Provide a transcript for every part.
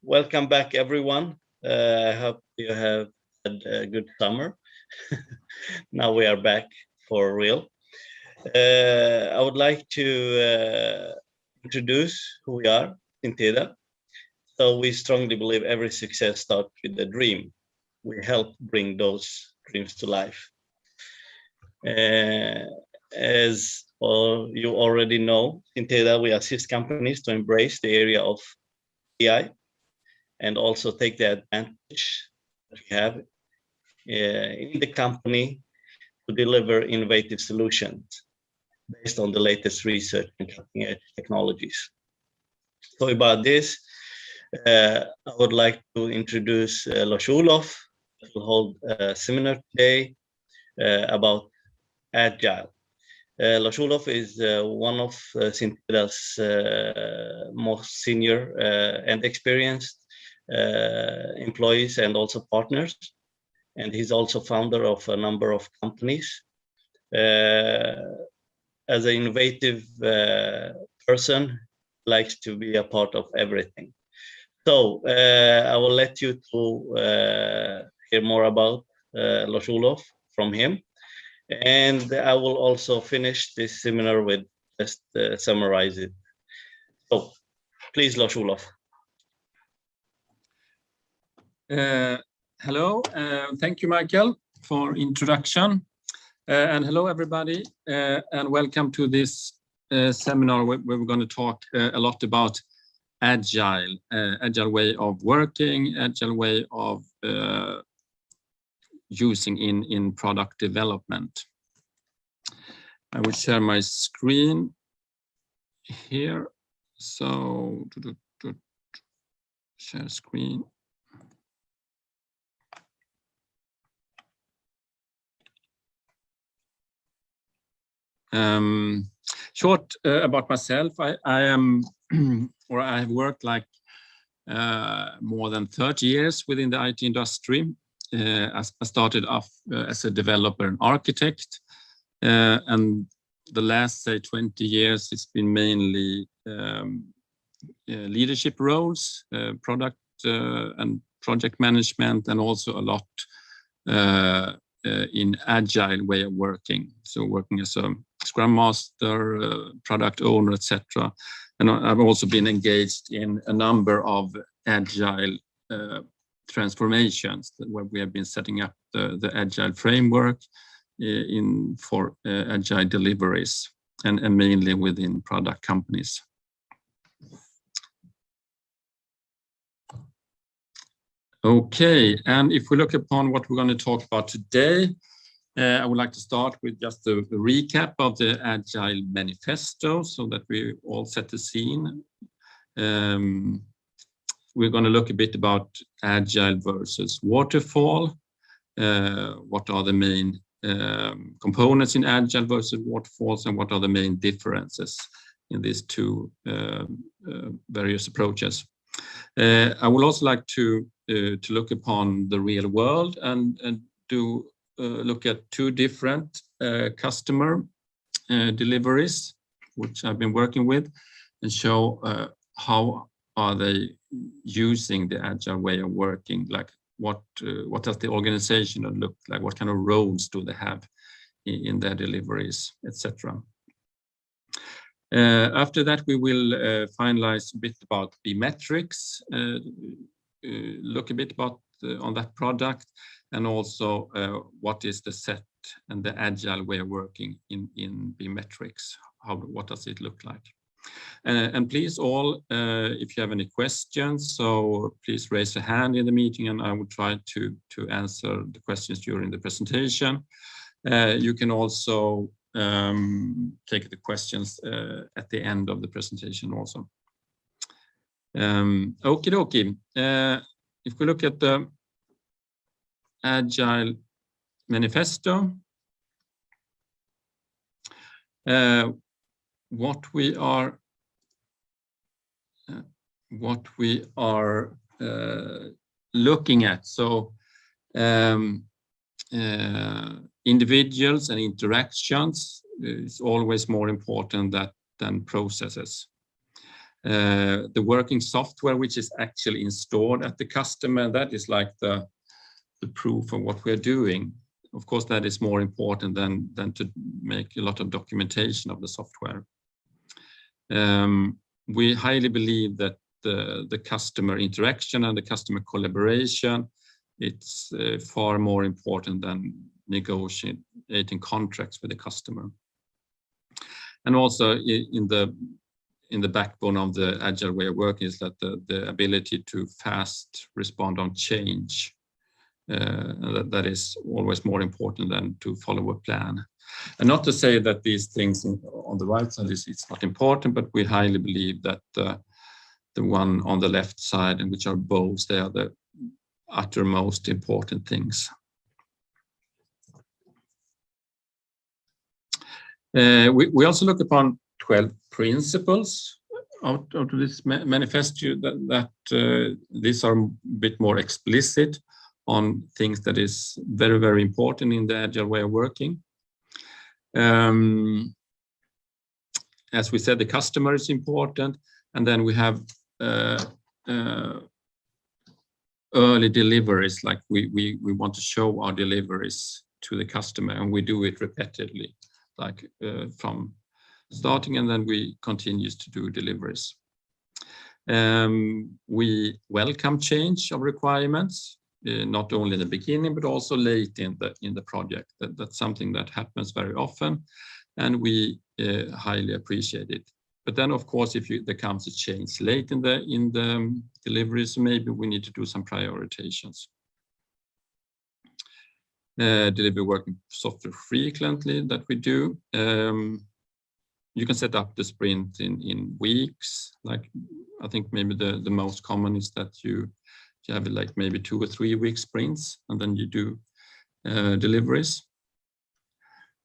Welcome back, everyone. I hope you have had a good summer. Now we are back for real. I would like to introduce who we are, Synteda. So we strongly believe every success starts with a dream. We help bring those dreams to life. As you already know, Synteda, we assist companies to embrace the area of AI and also take the advantage that we have in the company to deliver innovative solutions based on the latest research and cutting-edge technologies. So about this, I would like to introduce Lars-Olof, who will hold a seminar today about Agile. Lars-Olof is one of Synteda's most senior and experienced employees and also partners, and he's also founder of a number of companies. As an innovative person, likes to be a part of everything. So I will let you to hear more about Lars-Olof from him, and I will also finish this seminar with just summarize it. So please, Lars-Olof. Hello, thank you, Michael, for introduction. And hello, everybody, and welcome to this seminar where we're going to talk a lot about Agile, Agile way of working, Agile way of using in product development. I will share my screen here. So, share screen. Short about myself. I am, or I have worked like more than 30 years within the IT industry. I started off as a developer and architect, and the last, say, 20 years, it's been mainly leadership roles, product and project management, and also a lot in Agile way of working. So working as a Scrum Master, product owner, etc. And I've also been engaged in a number of Agile transformations where we have been setting up the Agile framework for Agile deliveries and mainly within product companies. Okay, and if we look upon what we're going to talk about today, I would like to start with just a recap of the Agile manifesto so that we all set the scene. We're going to look a bit about Agile versus Waterfall. What are the main components in Agile versus Waterfalls, and what are the main differences in these two various approaches. I would also like to look upon the real world and look at two different customer deliveries, which I've been working with, and show how are they using the Agile way of working. Like what does the organization look like? What kind of roles do they have in their deliveries, etc. After that, we will finalize a bit about the metrics, look a bit about on that product, and also what is the set and the Agile way of working in the metrics. What does it look like? And please all, if you have any questions, so please raise a hand in the meeting, and I will try to answer the questions during the presentation. You can also take the questions at the end of the presentation also. Okie dokie. If we look at the Agile manifesto, what we are looking at. So individuals and interactions is always more important than processes. The working software, which is actually installed at the customer, that is like the proof of what we're doing. Of course, that is more important than to make a lot of documentation of the software. We highly believe that the customer interaction and the customer collaboration, it's far more important than negotiating contracts with the customer. And also in the backbone of the Agile way of working is that the ability to fast respond on change. That is always more important than to follow a plan. And not to say that these things on the right side it's not important, but we highly believe that the one on the left side, and which are both, they are the uttermost important things. We also look upon 12 principles out of this manifesto that these are a bit more explicit on things that is very, very important in the Agile way of working. As we said, the customer is important, and then we have early deliveries, like we want to show our deliveries to the customer, and we do it repeatedly, like from starting, and then we continue to do deliveries. We welcome change of requirements, not only in the beginning, but also late in the project. That's something that happens very often, and we highly appreciate it. But then, of course, if there comes a change late in the deliveries, maybe we need to do some prioritizations. Deliver working software frequently, that we do. You can set up the sprint in weeks. Like, I think maybe the most common is that you have like maybe 2 or 3 week sprints, and then you do deliveries.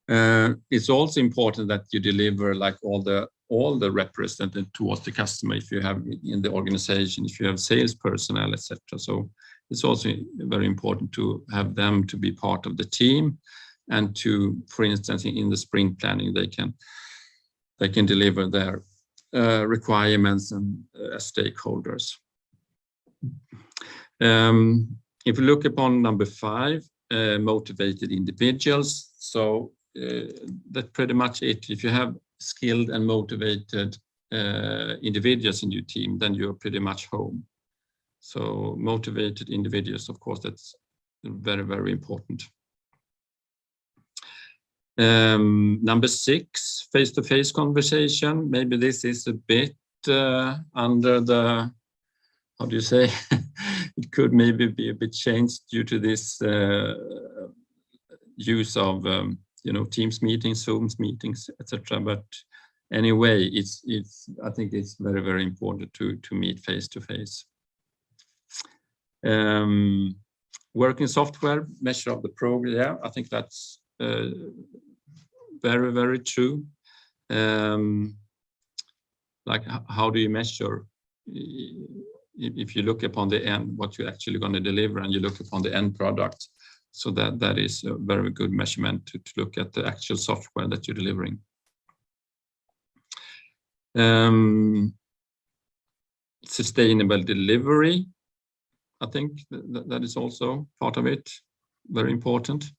It's also important that you deliver like all the represented towards the customer, if you have in the organization, if you have sales personnel, etc. So it's also very important to have them to be part of the team, and to, for instance, in the sprint planning, they can deliver their requirements and as stakeholders. If we look upon number 5, motivated individuals, so that's pretty much it. If you have skilled and motivated individuals in your team, then you're pretty much home. So motivated individuals, of course, that's very, very important. Number 6, face-to-face conversation. Maybe this is a bit under the, how do you say, it could maybe be a bit changed due to this use of Teams meetings, Zoom meetings, etc. But anyway, I think it's very, very important to meet face to face. Working software, measure of the progress. Yeah, I think that's very, very true. Like, how do you measure? If you look upon the end, what you're actually going to deliver, and you look upon the end product, so that is a very good measurement to look at the actual software that you're delivering. Sustainable delivery, I think that is also part of it, very important.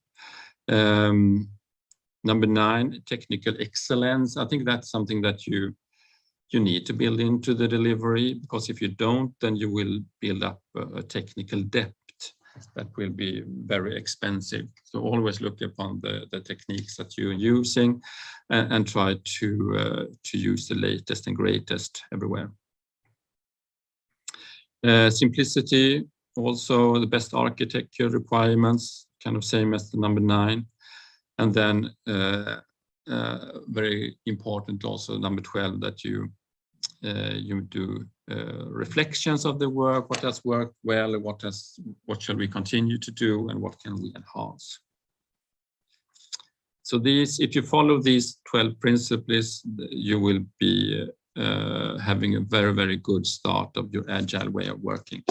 Number 9, technical excellence. I think that's something that you need to build into the delivery, because if you don't, then you will build up a technical debt that will be very expensive. So always look upon the techniques that you're using, and try to use the latest and greatest everywhere. Simplicity, also the best architecture requirements, kind of same as the number 9. And then very important also number 12, that you do reflections of the work, what has worked well, what shall we continue to do, and what can we enhance. So if you follow these 12 principles, you will be having a very, very good start of your Agile way of working.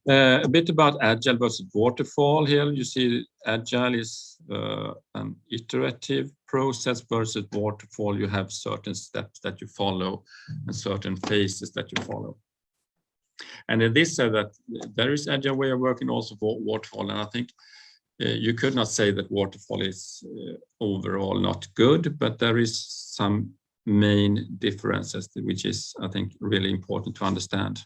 A bit about Agile versus Waterfall. Here you see Agile is an iterative process versus waterfall. You have certain steps that you follow and certain phases that you follow. And in this said that there is agile way of working also for waterfall, and I think you could not say that waterfall is overall not good, but there is some main differences which is, I think, really important to understand.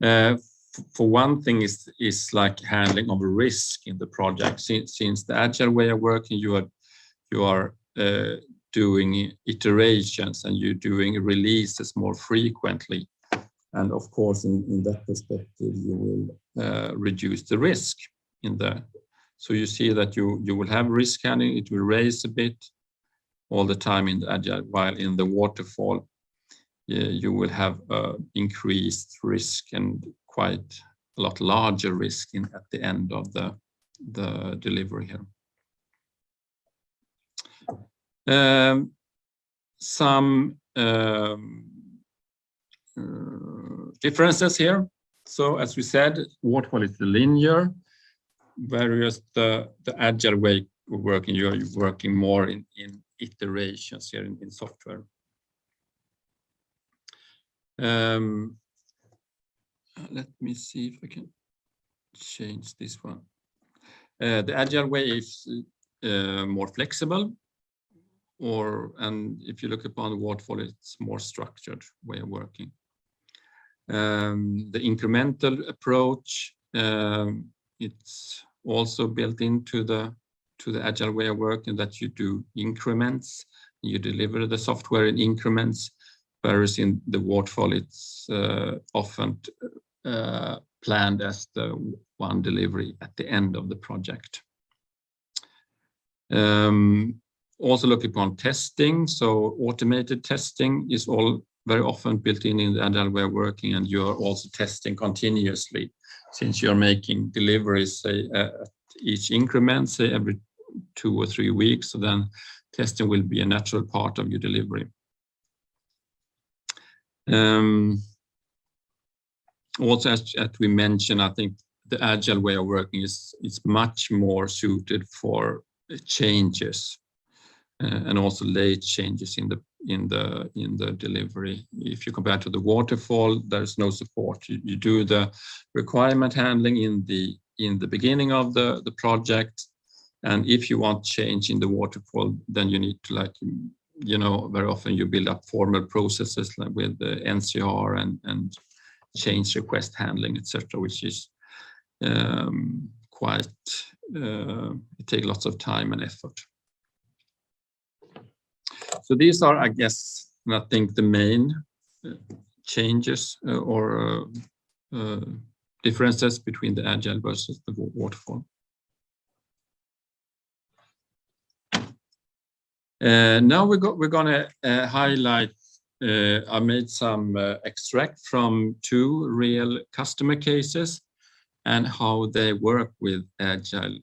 For one thing is like handling of risk in the project. Since the agile way of working, you are doing iterations and you're doing releases more frequently. And of course, in that perspective, you will reduce the risk in the. So you see that you will have risk handling. It will raise a bit all the time in the agile, while in the waterfall, you will have increased risk and quite a lot larger risk at the end of the delivery here. Some differences here. So as we said, waterfall is the linear, whereas the agile way of working, you're working more in iterations here in software. Let me see if I can change this one. The agile way is more flexible, and if you look upon the waterfall, it's more structured way of working. The incremental approach, it's also built into the agile way of working, that you do increments, you deliver the software in increments, whereas in the waterfall it's often planned as the one delivery at the end of the project. Also look upon testing, so automated testing is all very often built in the agile way of working, and you're also testing continuously, since you're making deliveries, say, at each increment, say every 2 or 3 weeks, so then testing will be a natural part of your delivery. Also, as we mentioned, I think the agile way of working is much more suited for changes and also late changes in the delivery. If you compare to the waterfall, there's no support. You do the requirement handling in the beginning of the project, and if you want change in the waterfall, then you need to, like, you know, very often you build up formal processes like with the NCR and change request handling, etc., which is quite it takes lots of time and effort. So these are, I guess, I think the main changes or differences between the agile versus the waterfall. Now we're going to highlight. I made some extract from 2 real customer cases and how they work with agile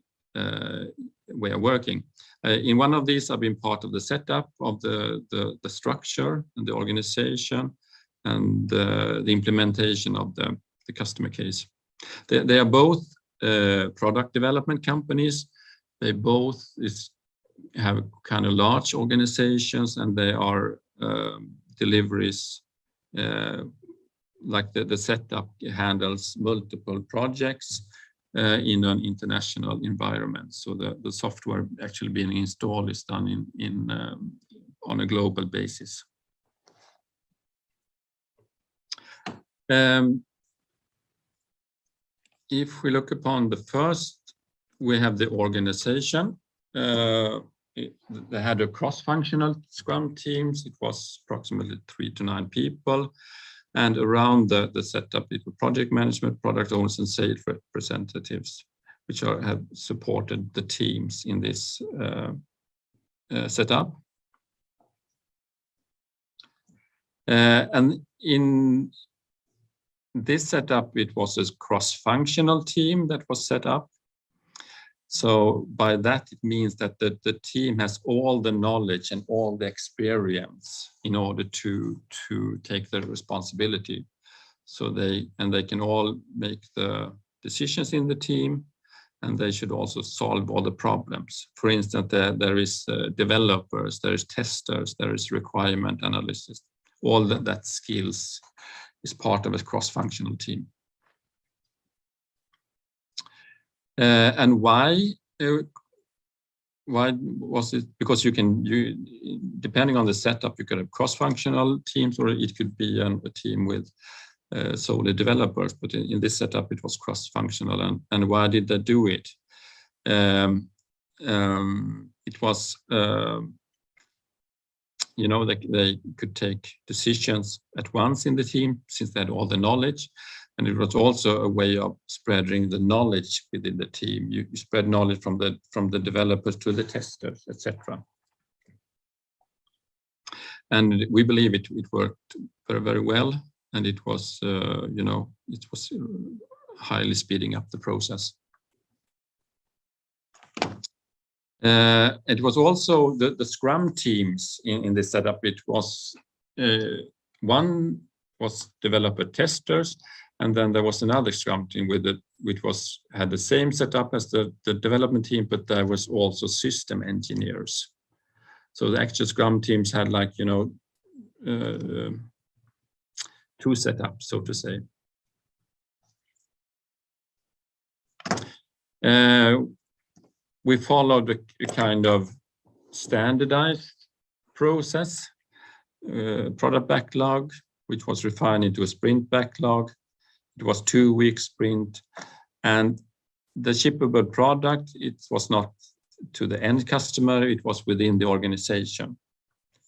way of working. In one of these, I've been part of the setup of the structure and the organization and the implementation of the customer case. They are both product development companies. They both have kind of large organizations, and they are deliveries, like the setup handles multiple projects in an international environment. So the software actually being installed is done on a global basis. If we look upon the first, we have the organization. They had a cross-functional Scrum teams. It was approximately 3 to 9 people. And around the setup, it was project management, product owners, and sales representatives, which have supported the teams in this setup. And in this setup, it was a cross-functional team that was set up. So by that, it means that the team has all the knowledge and all the experience in order to take the responsibility. So they can all make the decisions in the team, and they should also solve all the problems. For instance, there is developers, there is testers, there is requirement analysis. All that skills is part of a cross-functional team. And why was it? Because depending on the setup, you could have cross-functional teams, or it could be a team with solely developers. But in this setup, it was cross-functional. And why did they do it? It was, they could take decisions at once in the team since they had all the knowledge. And it was also a way of spreading the knowledge within the team. You spread knowledge from the developers to the testers, etc. And we believe it worked very, very well. And it was, it was highly speeding up the process. It was also the Scrum teams in this setup. It was one was developer testers, and then there was another Scrum team which had the same setup as the development team, but there was also system engineers. So the actual Scrum teams had two setups, so to say. We followed a kind of standardized process, product backlog, which was refined into a sprint backlog. It was 2-week sprint, and the shippable product, it was not to the end customer, it was within the organization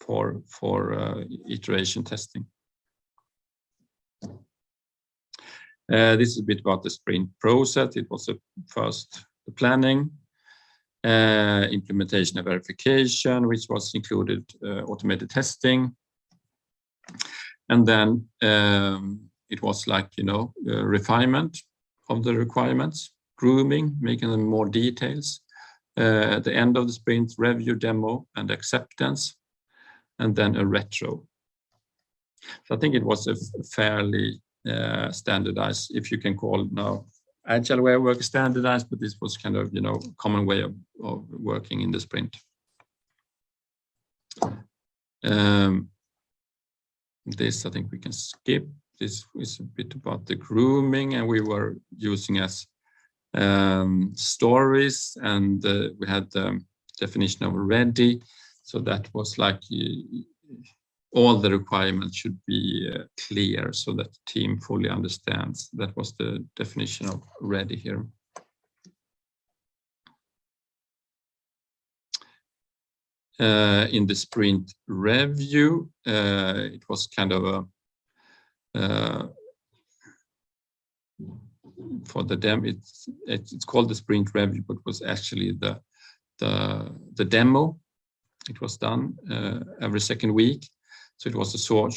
for iteration testing. This is a bit about the sprint process. It was first the planning, implementation and verification, which was included automated testing. And then it was refinement of the requirements, grooming, making them more details. At the end of the sprint, review, demo, and acceptance, and then a retro. So I think it was a fairly standardized, if you can call now Agile way of work standardized, but this was kind of, common way of working in the sprint. This I think we can skip. This is a bit about the grooming, and we were using as stories, and we had the definition of ready. So that was all the requirements should be clear so that the team fully understands. That was the definition of ready here. In the sprint review, it was kind of for the demo. It's called the sprint review, but was actually the demo. It was done every second week. So it was a short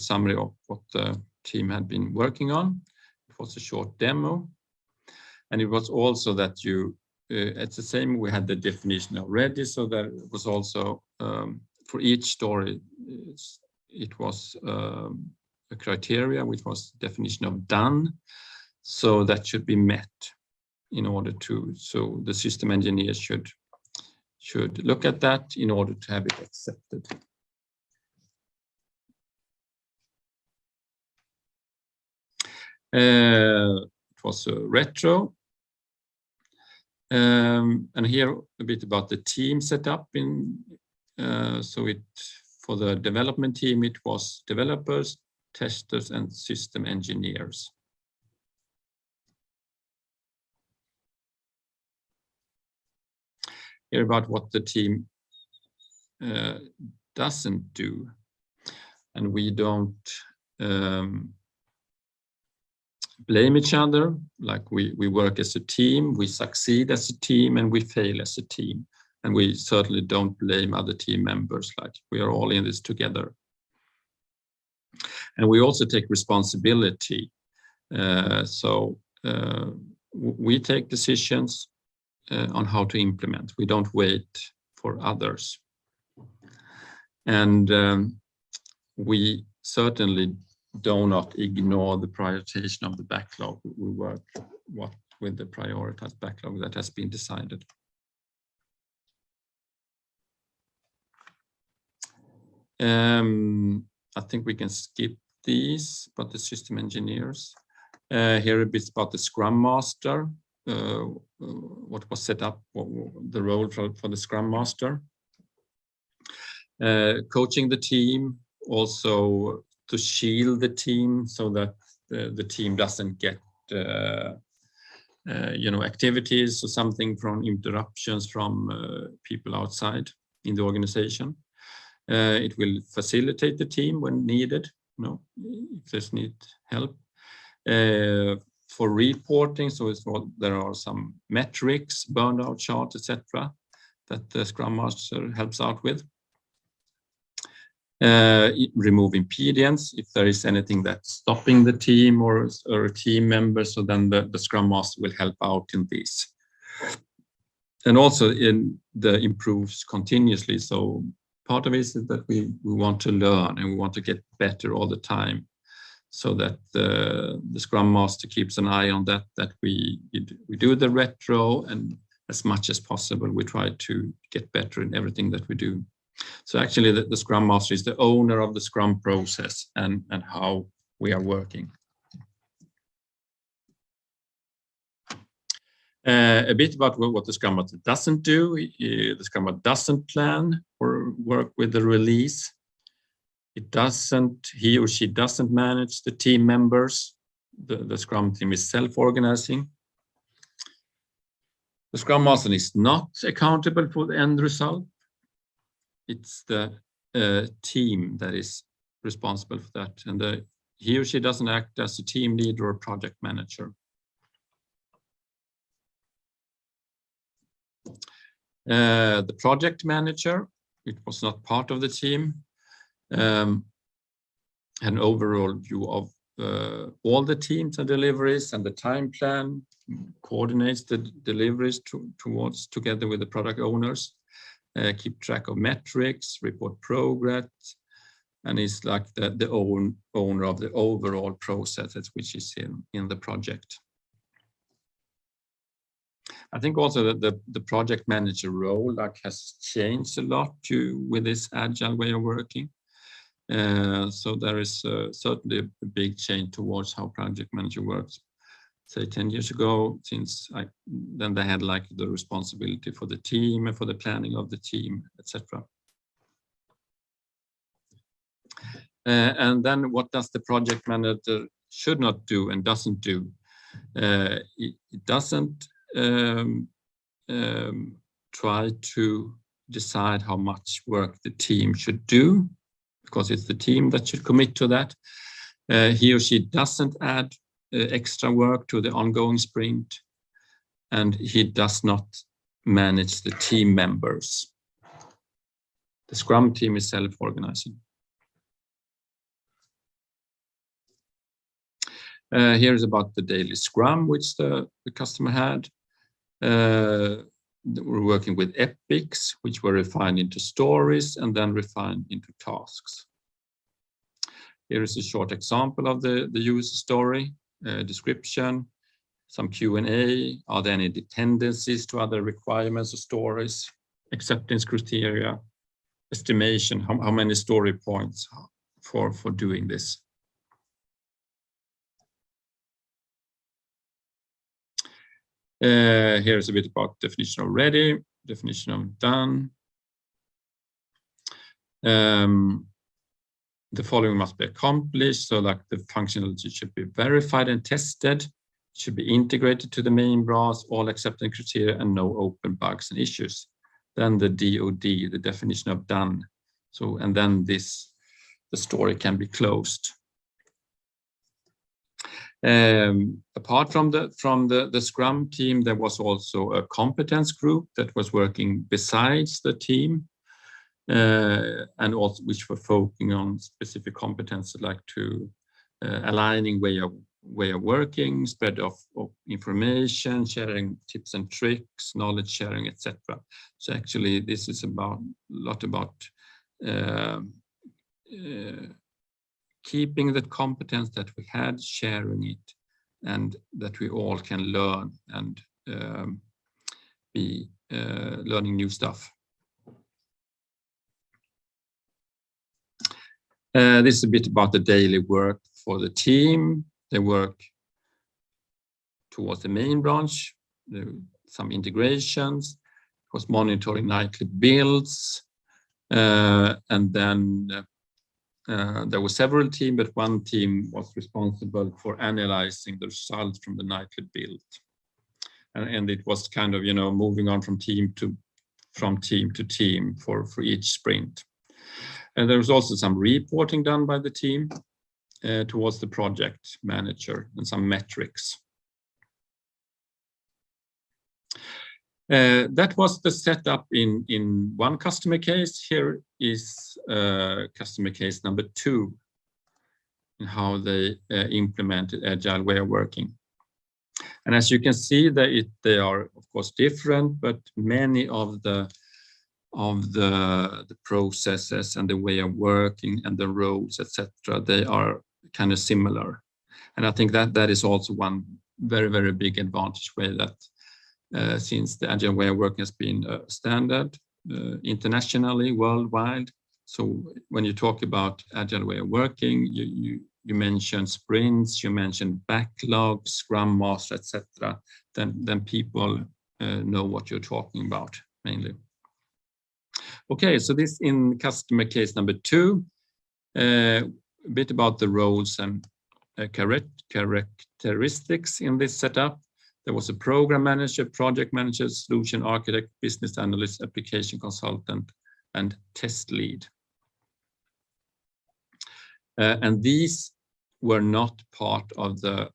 summary of what the team had been working on. It was a short demo. And it was also that at the same, we had the definition already. So that was also, for each story, it was a criteria, which was definition of done. So that should be met in order so the system engineers should look at that in order to have it accepted. It was a retro. And here a bit about the team setup. For the development team, it was developers, testers, and system engineers. Here about what the team doesn't do. And we don't blame each other. Like we work as a team, we succeed as a team, and we fail as a team. And we certainly don't blame other team members, like we are all in this together. And we also take responsibility. We take decisions on how to implement. We don't wait for others. And we certainly do not ignore the prioritization of the backlog. We work with the prioritized backlog that has been decided. I think we can skip these, but the system engineers. Here a bit about the Scrum Master, what was set up, the role for the Scrum Master. Coaching the team, also to shield the team so that the team doesn't get activities or something from interruptions from people outside in the organization. It will facilitate the team when needed, if there's need help. For reporting, so there are some metrics, burnout chart, etc., that the Scrum Master helps out with. Remove impedance if there is anything that's stopping the team or a team member, so then the Scrum Master will help out in this. And also in the improves continuously. So part of it is that we want to learn and we want to get better all the time, so that the Scrum Master keeps an eye on that we do the retro, and as much as possible we try to get better in everything that we do. So actually the Scrum Master is the owner of the Scrum process and how we are working. A bit about what the Scrum Master doesn't do. The Scrum Master doesn't plan or work with the release. He or she doesn't manage the team members. The Scrum team is self-organizing. The Scrum Master is not accountable for the end result. It's the team that is responsible for that. And he or she doesn't act as a team leader or project manager. The project manager, it was not part of the team, an overall view of all the teams and deliveries and the time plan, coordinates the deliveries together with the product owners, keep track of metrics, report progress, and is like the owner of the overall processes which is in the project. I think also that the project manager role has changed a lot with this agile way of working. So there is certainly a big change towards how project manager works. Say 10 years ago, then they had the responsibility for the team and for the planning of the team, etc. And then what does the project manager should not do and doesn't do? It doesn't try to decide how much work the team should do, because it's the team that should commit to that. He or she doesn't add extra work to the ongoing sprint, and he does not manage the team members. The Scrum team is self-organizing. Here is about the daily Scrum, which the customer had. We're working with epics, which were refined into stories and then refined into tasks. Here is a short example of the user story, description, some Q&A. Are there any dependencies to other requirements or stories? Acceptance criteria, estimation, how many story points for doing this. Here's a bit about definition of ready, definition of done. The following must be accomplished, so the functionality should be verified and tested, should be integrated to the main browse, all acceptance criteria, and no open bugs and issues. Then the DOD, the definition of done. So, and then the story can be closed. Apart from the Scrum team, there was also a competence group that was working besides the team, and also which were focusing on specific competences like to aligning way of working, spread of information, sharing tips and tricks, knowledge sharing, etc. So actually, this is a lot about keeping the competence that we had, sharing it, and that we all can learn and be learning new stuff. This is a bit about the daily work for the team. They work towards the main branch, some integrations, of course, monitoring nightly builds, and then there were several teams, but one team was responsible for analyzing the results from the nightly build. And it was kind of, moving on from team to team for each sprint. And there was also some reporting done by the team towards the project manager and some metrics. That was the setup in one customer case. Here is customer case number 2, and how they implemented Agile way of working. And as you can see, they are of course different, but many of the processes and the way of working and the roles, etc., they are kind of similar. And I think that is also one very, very big advantage way that since the Agile way of working has been a standard internationally, worldwide. So when you talk about Agile way of working, you mention sprints, you mention backlogs, Scrum Master, etc. Then people know what you're talking about mainly. Okay, so this in customer case number 2, a bit about the roles and characteristics in this setup. There was a program manager, project manager, solution architect, business analyst, application consultant, and test lead. And these were not part of the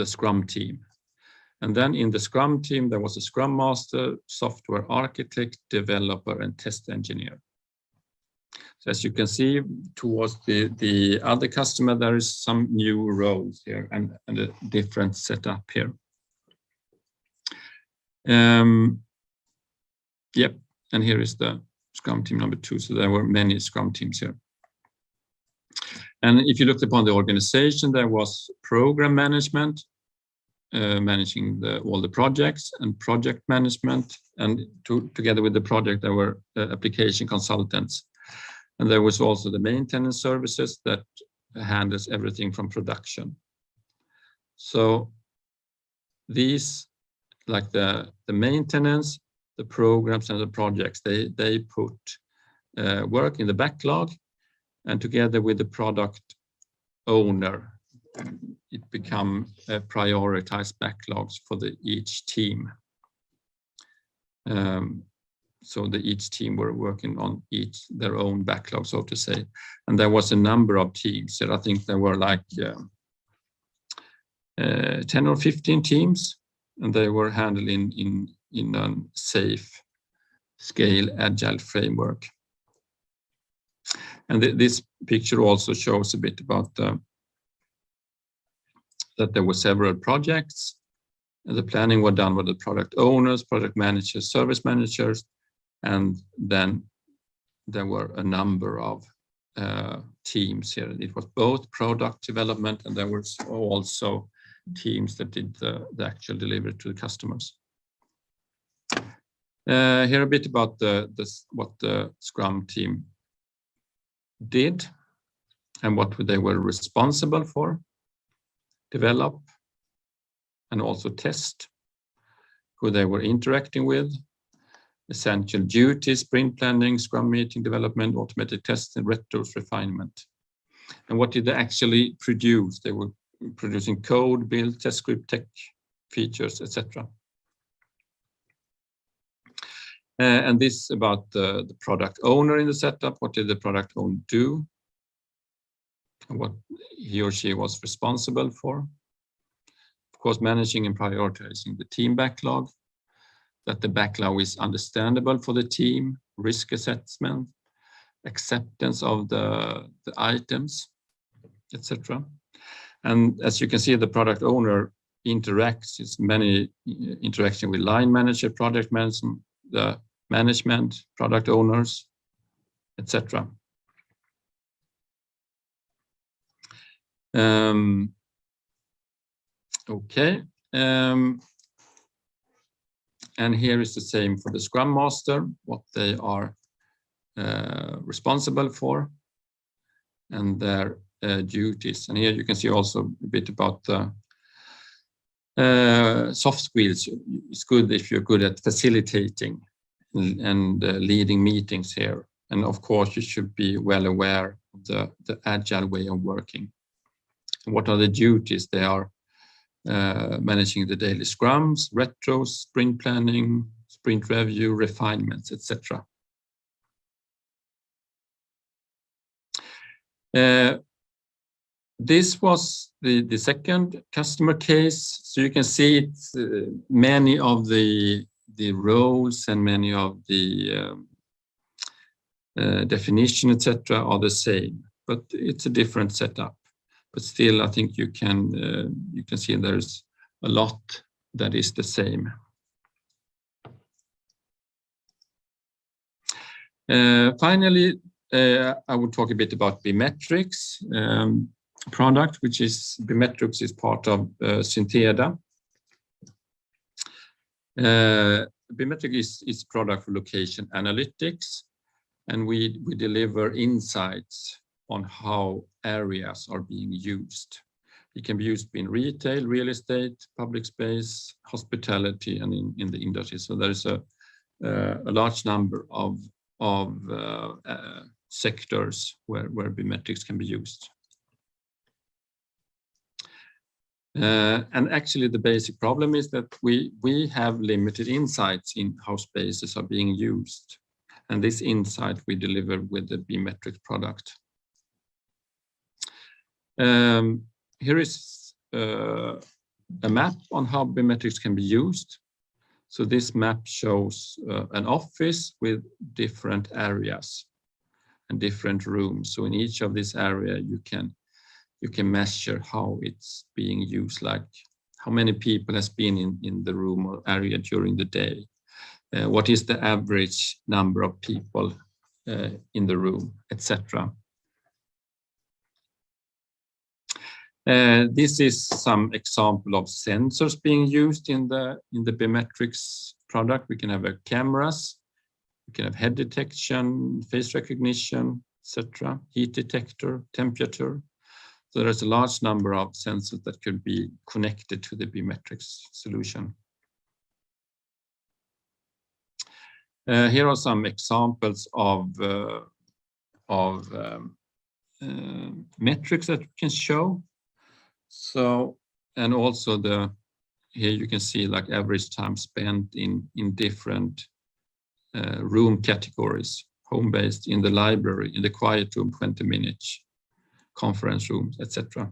Scrum team. And then in the Scrum team, there was a Scrum Master, software architect, developer, and test engineer. So as you can see, towards the other customer, there is some new roles here and a different setup here. Yep, and here is the Scrum team number 2. So there were many Scrum teams here. And if you looked upon the organization, there was program management, managing all the projects, and project management, and together with the project there were application consultants, and there was also the maintenance services that handles everything from production. So these, like the maintenance, the programs, and the projects, they put work in the backlog, and together with the product owner, it become prioritized backlogs for each team. So each team were working on their own backlog, so to say. And there was a number of teams. So I think there were like 10 or 15 teams, and they were handled in a safe scale Agile framework. And this picture also shows a bit about that there were several projects. And the planning was done with the product owners, project managers, service managers, and then there were a number of teams here. It was both product development, and there was also teams that did the actual delivery to the customers. Here a bit about what the Scrum team did and what they were responsible for, develop, and also test, who they were interacting with, essential duties, sprint planning, Scrum meeting development, automated tests, and retros refinement. And what did they actually produce? They were producing code, build, test script, tech features, etc. And this about the product owner in the setup. What did the product owner do? And what he or she was responsible for? Of course, managing and prioritizing the team backlog, that the backlog is understandable for the team, risk assessment, acceptance of the items, etc. And as you can see, the product owner interacts, it's many interaction with line manager, project management, the management, product owners, etc. Okay. And here is the same for the Scrum Master, what they are responsible for and their duties. And here you can see also a bit about the soft skills. It's good if you're good at facilitating and leading meetings here. And of course, you should be well aware of the agile way of working. What are the duties? They are managing the daily scrums, retros, sprint planning, sprint review, refinements, etc. This was the second customer case. So you can see it's many of the roles and many of the definition, etc., are the same, but it's a different setup. But still, I think you can see there's a lot that is the same. Finally, I will talk a bit about Bmetrics product, which is Bmetrics is part of Synteda. Bmetrics is product for location analytics, and we deliver insights on how areas are being used. It can be used in retail, real estate, public space, hospitality, and in the industry. So there is a large number of sectors where Bmetrics can be used. And actually the basic problem is that we have limited insights in how spaces are being used. And this insight we deliver with the Bmetrics product. Here is a map on how Bmetrics can be used. So this map shows an office with different areas and different rooms. So in each of this area, you can measure how it's being used, like how many people has been in the room or area during the day. What is the average number of people in the room, etc. This is some example of sensors being used in the Bmetrics product. We can have cameras, we can have head detection, face recognition, etc. Heat detector, temperature. So there's a large number of sensors that could be connected to the Bmetrics solution. Here are some examples of metrics that we can show. So, and also here you can see like average time spent in different room categories: home-based, in the library, in the quiet room, 20 minutes, conference rooms, etc.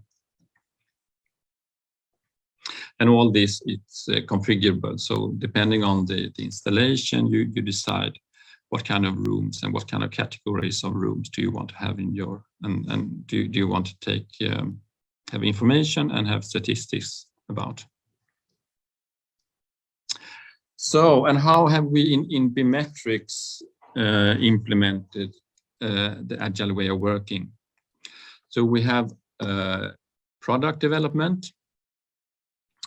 And all this, it's configurable. So depending on the installation, you decide what kind of rooms and what kind of categories of rooms do you want to have in your, and do you want to take have information and have statistics about. So, and how have we in Bmetrics implemented the agile way of working? So we have product development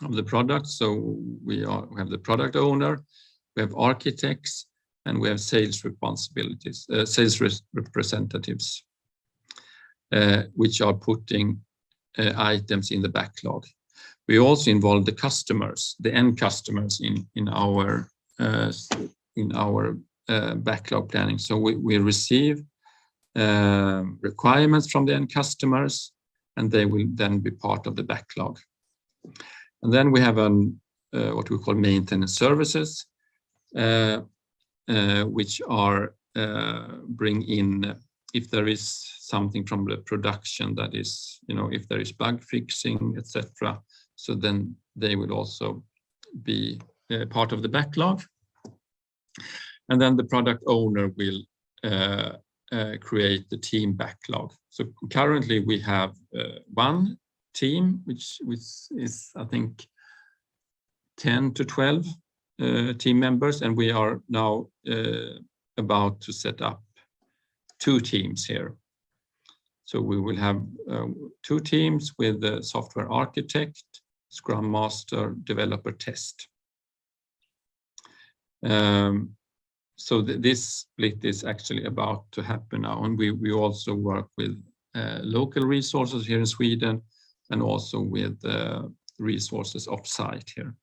of the product. So we have the product owner, we have architects, and we have sales responsibilities, sales representatives, which are putting items in the backlog. We also involve the customers, the end customers in our backlog planning. So we receive requirements from the end customers, and they will then be part of the backlog. And then we have what we call maintenance services, which are bring in if there is something from the production that is, if there is bug fixing, etc. So then they will also be part of the backlog. And then the product owner will create the team backlog. So currently we have one team, which is, I think, 10 to 12 team members, and we are now about to set up 2 teams here. So we will have 2 teams with the software architect, Scrum Master developer test. So this split is actually about to happen now, and we also work with local resources here in Sweden and also with resources off-site here.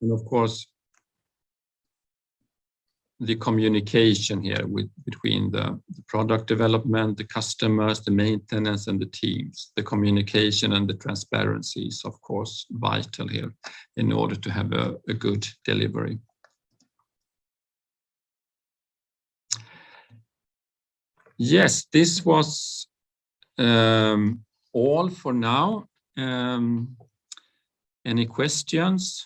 And of course, the communication here between the product development, the customers, the maintenance, and the teams. The communication and the transparency is, of course, vital here in order to have a good delivery. Yes, this was all for now. Any questions?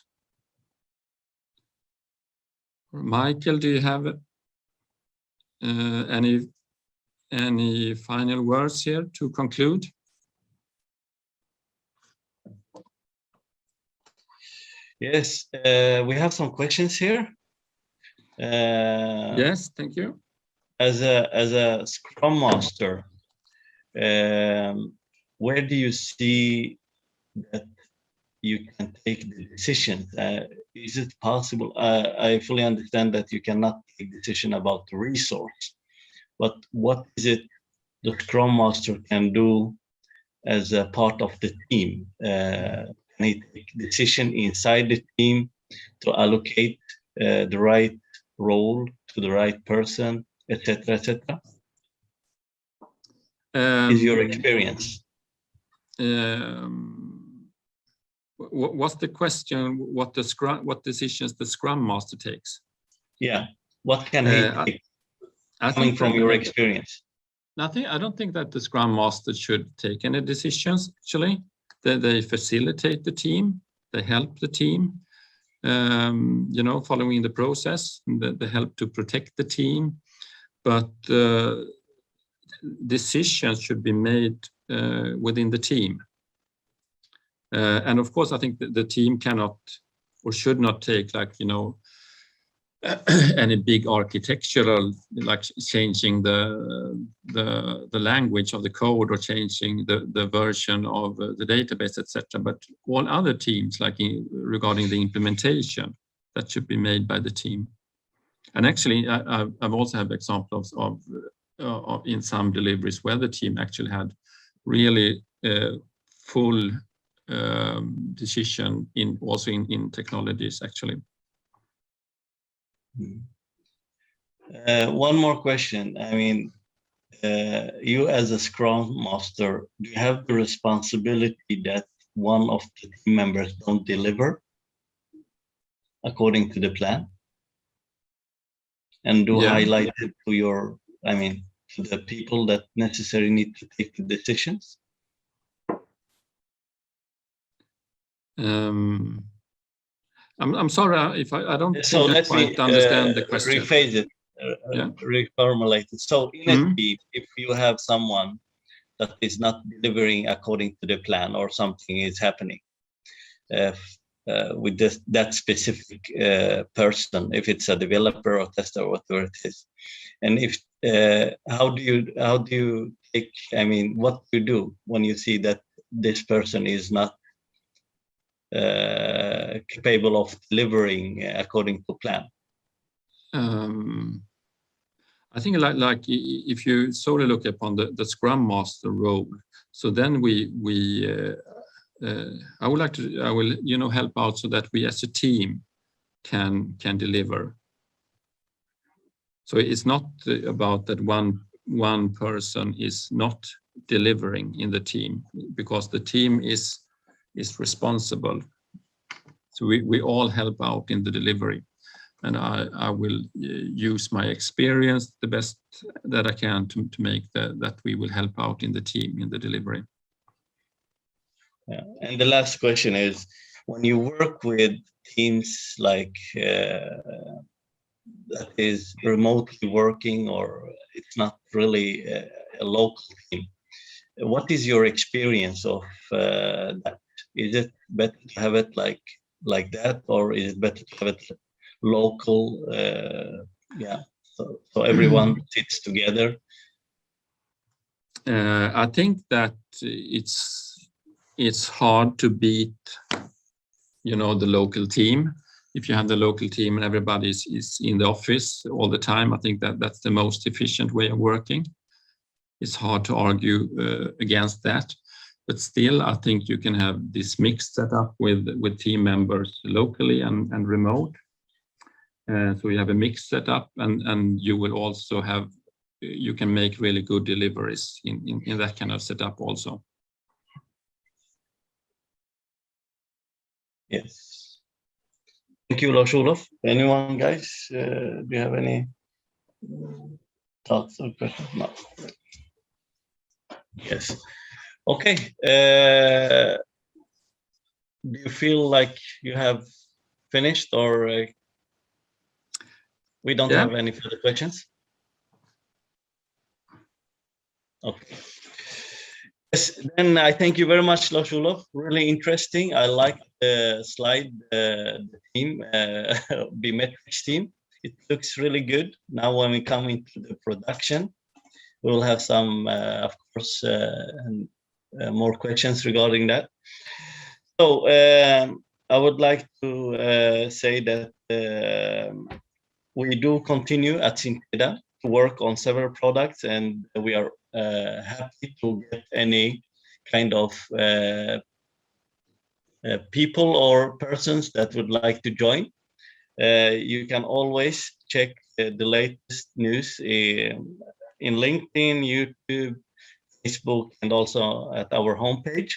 Michael, do you have any final words here to conclude? Yes, we have some questions here. Yes, thank you. As a Scrum Master, where do you see that you can take the decision? Is it possible? I fully understand that you cannot take decision about the resource, but what is it the Scrum Master can do as a part of the team? Can he take decision inside the team to allocate the right role to the right person, etc., etc.? Is your experience? What's the question? What decisions the Scrum Master takes? Yeah, what can he take? Coming from your experience. Nothing. I don't think that the Scrum Master should take any decisions. Actually, they facilitate the team. They help the team. Following the process. They help to protect the team, but decisions should be made within the team. And of course, I think that the team cannot or should not take any big architectural, like changing the language of the code or changing the version of the database, etc. But all other teams, regarding the implementation, that should be made by the team. And actually, I've also had examples of in some deliveries where the team actually had really full decision also in technologies actually. One more question. I mean, you as a Scrum Master, do you have the responsibility that one of the team members don't deliver according to the plan? And highlight it to to the people that necessarily need to take the decisions? I'm sorry if I don't so quite understand the question. Rephrase it, reformulate it. So in a team, if you have someone that is not delivering according to the plan or something is happening with that specific person, if it's a developer or tester or whatever it is, and if how do you take? What do you do when you see that this person is not capable of delivering according to plan? I think like if you solely look upon the Scrum Master role, so then I will help out so that we as a team can deliver. So it's not about that one person is not delivering in the team, because the team is responsible. So we all help out in the delivery, and I will use my experience the best that I can to make that we will help out in the team in the delivery. Yeah. And the last question is, when you work with teams like that is remotely working, or it's not really a local team, what is your experience of that? Is it better to have it like that, or is it better to have it local? So everyone sits together. I think that it's hard to beat, the local team. If you have the local team and everybody is in the office all the time, I think that's the most efficient way of working. It's hard to argue against that. But still, I think you can have this mixed setup with team members locally and remote. So you have a mixed setup, and you will also have, you can make really good deliveries in that kind of setup also. Yes. Thank you, Lars-Olof. Anyone, guys? Do you have any thoughts or questions? No. Yes. Okay. Do you feel like you have finished, or we don't have any further questions? Okay. Yes, then I thank you very much, Lars-Olof. Really interesting. I like the slide, the team, B-Metrics team. It looks really good. Now when we come into the production, we'll have some, of course, more questions regarding that. So I would like to say that we do continue at Synteda to work on several products, and we are happy to get any kind of people or persons that would like to join. You can always check the latest news in LinkedIn, YouTube, Facebook, and also at our homepage.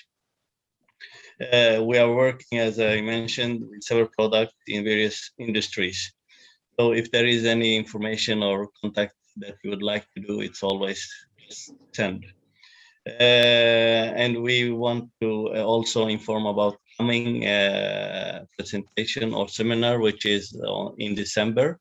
We are working, as I mentioned, with several products in various industries. So if there is any information or contact that you would like to do, it's always send. And we want to also inform about coming presentation or seminar, which is in December,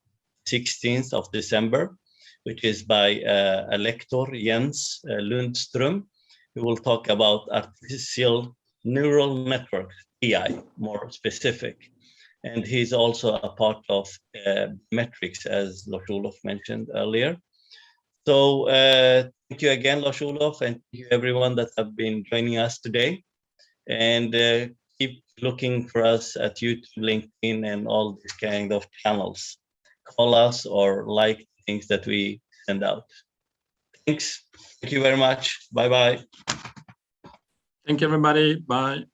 16th of December, which is by a lector, Jens Lundström, who will talk about artificial neural network, AI, more specific. And he's also a part of metrics, as Lars-Olof mentioned earlier. So thank you again, Lars-Olof, and thank you everyone that have been joining us today. And keep looking for us at YouTube, LinkedIn, and all these kind of channels. Call us or like things that we send out. Thanks. Thank you very much. Bye-bye. Thank you, everybody. Bye.